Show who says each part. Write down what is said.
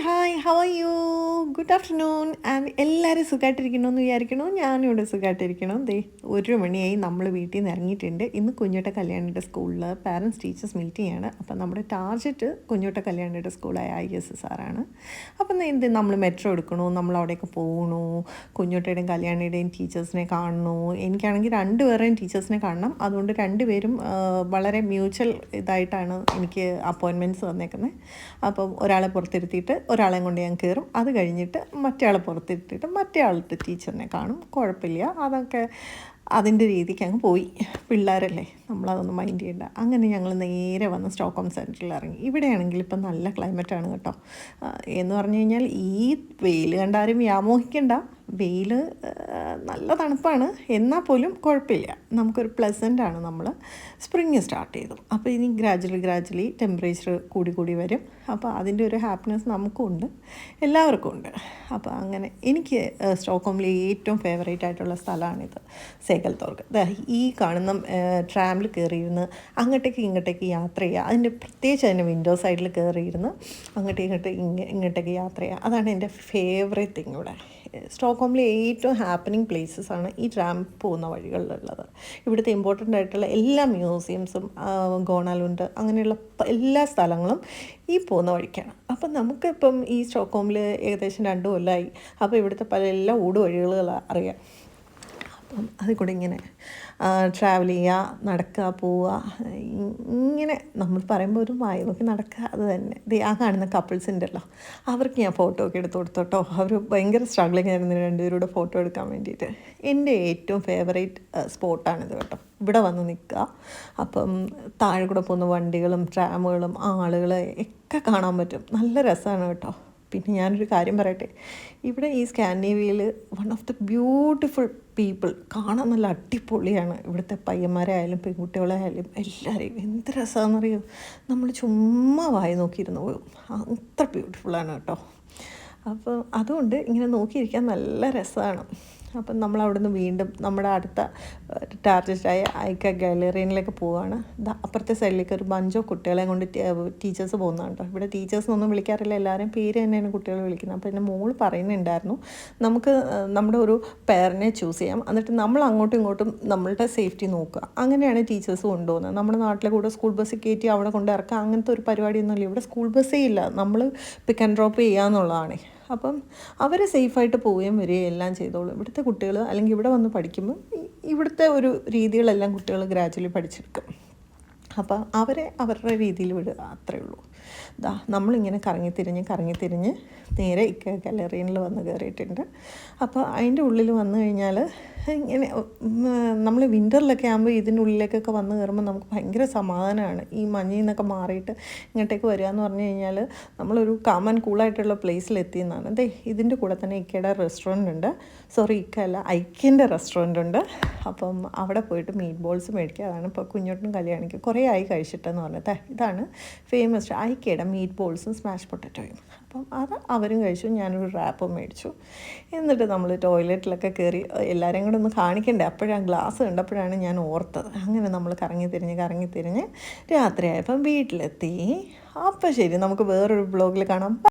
Speaker 1: Hi how are you? Good afternoon and എല്ലാവരും സുഖമായിട്ടിരിക്കണമെന്ന് വിചാരിക്കണോ? ഞാനിവിടെ സുഖമായിട്ടിരിക്കണം. ദേ 1 മണിയായി, നമ്മൾ വീട്ടിൽ നിന്ന് ഇറങ്ങിയിട്ടുണ്ട്. ഇന്ന് കുഞ്ഞോട്ട കല്യാണിയുടെ സ്കൂളിൽ പാരൻസ് ടീച്ചേഴ്സ് മീറ്റിംഗ് ആണ്. അപ്പം നമ്മുടെ ടാർജറ്റ് കുഞ്ഞോട്ട കല്യാണിയുടെ സ്കൂളായ ISS ആണ്. അപ്പം എന്ത് നമ്മൾ മെട്രോ എടുക്കണോ, നമ്മൾ അവിടെയൊക്കെ പോകണോ, കുഞ്ഞോട്ടയുടെയും കല്യാണിയുടെയും ടീച്ചേഴ്സിനെ കാണണോ? എനിക്കാണെങ്കിൽ രണ്ടുപേരെയും ടീച്ചേഴ്സിനെ കാണണം. അതുകൊണ്ട് രണ്ടുപേരും വളരെ മ്യൂച്വൽ ഇതായിട്ടാണ് എനിക്ക് അപ്പോയിൻമെൻറ്റ്സ് വന്നേക്കുന്നത്. അപ്പം ഒരാളെ പുറത്തിരുത്തിയിട്ട് ഒരാളെ കൊണ്ട് ഞാൻ കയറും. അത് കഴിഞ്ഞിട്ട് മറ്റേ ആളെ പുറത്തിരുത്തിയിട്ട് മറ്റേ ആളുടെ ടീച്ചറിനെ കാണും. കുഴപ്പമില്ല, അതൊക്കെ അതിൻ്റെ രീതിക്ക് അങ്ങ് പോയി. പിള്ളേരല്ലേ, നമ്മളതൊന്നും മൈൻഡ് ചെയ്യണ്ട. അങ്ങനെ ഞങ്ങൾ നേരെ വന്ന് സ്റ്റോക്ക്ഹോം സെൻറ്ററിൽ ഇറങ്ങി. ഇവിടെയാണെങ്കിൽ ഇപ്പം നല്ല ക്ലൈമറ്റാണ് കേട്ടോ. എന്ന് പറഞ്ഞു കഴിഞ്ഞാൽ ഈ വെയിൽ കണ്ടാരും വ്യാമോഹിക്കണ്ട. വെയിൽ നല്ല തണുപ്പാണ്, എന്നാൽ പോലും കുഴപ്പമില്ല, നമുക്കൊരു പ്ലസൻ്റാണ്. നമ്മൾ സ്പ്രിങ് സ്റ്റാർട്ട് ചെയ്തു. അപ്പോൾ ഇനി ഗ്രാജുവലി ടെമ്പറേച്ചർ കൂടി വരും. അപ്പോൾ അതിൻ്റെ ഒരു ഹാപ്പിനെസ് നമുക്കും ഉണ്ട്, എല്ലാവർക്കും ഉണ്ട്. അപ്പോൾ അങ്ങനെ എനിക്ക് സ്റ്റോക്ക്ഹോമിലെ ഏറ്റവും ഫേവറേറ്റ് ആയിട്ടുള്ള സ്ഥലമാണിത്, സെഗൽത്തോർഗ്. ഈ കാണുന്ന ട്രാമിൽ കയറിയിരുന്ന് അങ്ങോട്ടേക്ക് ഇങ്ങോട്ടേക്ക് യാത്ര ചെയ്യുക. അതിൻ്റെ പ്രത്യേകിച്ച് അതിൻ്റെ വിൻഡോ സൈഡിൽ കയറിയിരുന്ന് ഇങ്ങോട്ടേക്ക് യാത്ര ചെയ്യുക. അതാണ് എൻ്റെ ഫേവറേറ്റ് തിങ് ഇവിടെ. സ്റ്റോക്ക്ഹോമിലെ ഏറ്റവും ഹാപ്പനിങ് പ്ലേസസ് ആണ് ഈ ട്രാം പോകുന്ന വഴികളിലുള്ളത്. ഇവിടുത്തെ ഇമ്പോർട്ടൻ്റ് ആയിട്ടുള്ള എല്ലാ മ്യൂസിയംസും ഗോണാലുണ്ട്, അങ്ങനെയുള്ള എല്ലാ സ്ഥലങ്ങളും ഈ പോകുന്ന വഴിക്കാണ്. അപ്പം നമുക്കിപ്പം ഈ സ്റ്റോക്ക്ഹോമിൽ ഏകദേശം 2 കൊല്ലമായി. അപ്പോൾ ഇവിടുത്തെ എല്ലാ ഊടുവഴികൾ അറിയാം. അപ്പം അതിൽ കൂടെ ഇങ്ങനെ ട്രാവൽ ചെയ്യുക, നടക്കുക, പോവുക. ഇങ്ങനെ നമ്മൾ പറയുമ്പോൾ ഒരു വായി നോക്കി നടക്കുക, അത് തന്നെ. ആ കാണുന്ന കപ്പിൾസ് ഉണ്ടല്ലോ, അവർക്ക് ഞാൻ ഫോട്ടോ ഒക്കെ എടുത്ത് കൊടുത്തോട്ടോ. അവർ ഭയങ്കര സ്ട്രഗ്ലിങ് ആയിരുന്നു രണ്ടുപേരുടെ ഫോട്ടോ എടുക്കാൻ വേണ്ടിയിട്ട്. എൻ്റെ ഏറ്റവും ഫേവറേറ്റ് സ്പോട്ടാണിത് കേട്ടോ. ഇവിടെ വന്ന് നിൽക്കുക. അപ്പം താഴെ കൂടെ പോകുന്ന വണ്ടികളും ട്രാമുകളും ആളുകളെ ഒക്കെ കാണാൻ പറ്റും. നല്ല രസമാണ് കേട്ടോ. പിന്നെ ഞാനൊരു കാര്യം പറയട്ടെ, ഇവിടെ ഈ സ്കാൻഡിനേവിയയിൽ one of the beautiful people, കാണാൻ നല്ല അടിപൊളിയാണ്. ഇവിടുത്തെ പയ്യന്മാരായാലും പെൺകുട്ടികളായാലും എല്ലാവരെയും എന്ത് രസമാണെന്നറിയോ, നമ്മൾ ചുമ്മാ വായി നോക്കിയിരുന്നു പോകും. അത്ര ബ്യൂട്ടിഫുള്ളാണ് കേട്ടോ. അപ്പോൾ അതുകൊണ്ട് ഇങ്ങനെ നോക്കിയിരിക്കാൻ നല്ല രസമാണ്. അപ്പം നമ്മൾ അവിടുന്ന് വീണ്ടും നമ്മുടെ അടുത്ത ടാർജറ്റായ ഐക്ക ഗാലറിയിലേക്ക് പോവുകയാണ്. അപ്പുറത്തെ സൈഡിലേക്ക് ഒരു ബഞ്ചോ കുട്ടികളെ കൊണ്ട് ടീച്ചേഴ്സ് പോകുന്നുണ്ടോ. ഇവിടെ ടീച്ചേഴ്സിനൊന്നും വിളിക്കാറില്ല, എല്ലാവരും പേര് തന്നെയാണ് കുട്ടികൾ വിളിക്കുന്നത്. അപ്പോൾ എൻ്റെ മോൾ പറയുന്നുണ്ടായിരുന്നു, നമുക്ക് നമ്മുടെ ഒരു പേരനെ ചൂസ് ചെയ്യാം, എന്നിട്ട് നമ്മൾ അങ്ങോട്ടും ഇങ്ങോട്ടും നമ്മളുടെ സേഫ്റ്റി നോക്കുക. അങ്ങനെയാണ് ടീച്ചേഴ്സ് കൊണ്ടുപോകുന്നത്. നമ്മുടെ നാട്ടിലെ കൂടെ സ്കൂൾ ബസ്സിൽ കയറ്റി അവിടെ കൊണ്ട് ഇറക്കുക, അങ്ങനത്തെ ഒരു പരിപാടിയൊന്നുമില്ല. ഇവിടെ സ്കൂൾ ബസ്സേ ഇല്ല, നമ്മൾ പിക്ക് ആൻഡ് ഡ്രോപ്പ് ചെയ്യുക എന്നുള്ളതാണ്. അപ്പം അവർ സേഫായിട്ട് പോവുകയും വരികയും എല്ലാം ചെയ്തോളും. ഇവിടുത്തെ കുട്ടികൾ അല്ലെങ്കിൽ ഇവിടെ വന്ന് പഠിക്കുമ്പോൾ ഇവിടുത്തെ ഒരു രീതികളെല്ലാം കുട്ടികൾ ഗ്രാജുവലി പഠിച്ചെടുക്കും. അപ്പോൾ അവരെ അവരുടെ രീതിയിൽ വിടുക, അത്രയേ ഉള്ളൂ. നമ്മളിങ്ങനെ കറങ്ങിത്തിരിഞ്ഞ് നേരെ ഗാലറിയിൽ വന്ന് കയറിയിട്ടുണ്ട്. അപ്പോൾ അതിൻ്റെ ഉള്ളിൽ വന്നു കഴിഞ്ഞാൽ ഇങ്ങനെ നമ്മൾ വിൻ്ററിലൊക്കെ ആകുമ്പോൾ ഇതിൻ്റെ ഉള്ളിലേക്കൊക്കെ വന്ന് കയറുമ്പോൾ നമുക്ക് ഭയങ്കര സമാധാനമാണ്. ഈ മഞ്ഞിൽ നിന്നൊക്കെ മാറിയിട്ട് ഇങ്ങോട്ടേക്ക് വരിക എന്ന് പറഞ്ഞു കഴിഞ്ഞാൽ നമ്മളൊരു കാം ആൻഡ് കൂളായിട്ടുള്ള പ്ലേസിലെത്തിയെന്നാണ്. ഇതിൻ്റെ കൂടെ തന്നെ ഇക്കയുടെ റെസ്റ്റോറൻ്റ് ഉണ്ട്. ഐക്യൻ്റെ റെസ്റ്റോറൻ്റ് ഉണ്ട്. അപ്പം അവിടെ പോയിട്ട് മീറ്റ് ബോൾസ് മേടിക്കുക. അതാണ് ഇപ്പോൾ കുഞ്ഞോട്ടും കല്യാണിക്കും കുറേ ആയി കഴിച്ചിട്ടെന്ന് പറഞ്ഞത്. ഇതാണ് ഫേമസ് ഐക്യയുടെ മീറ്റ് ബോൾസും സ്മാഷ് പൊട്ടറ്റോയും. അപ്പം അത് അവരും കഴിച്ചു, ഞാനൊരു റാപ്പും മേടിച്ചു. എന്നിട്ട് നമ്മൾ ടോയ്ലറ്റിലൊക്കെ കയറി എല്ലാവരെയും കൂടെ ഒന്ന് കാണിക്കണ്ടേ. അപ്പോഴാണ് ഗ്ലാസ് കണ്ടപ്പോഴാണ് ഞാൻ ഓർത്തത്. അങ്ങനെ നമ്മൾ കറങ്ങി തിരിഞ്ഞ് രാത്രിയായപ്പം വീട്ടിലെത്തി. അപ്പം ശരി, നമുക്ക് വേറൊരു ബ്ലോഗിൽ കാണാം.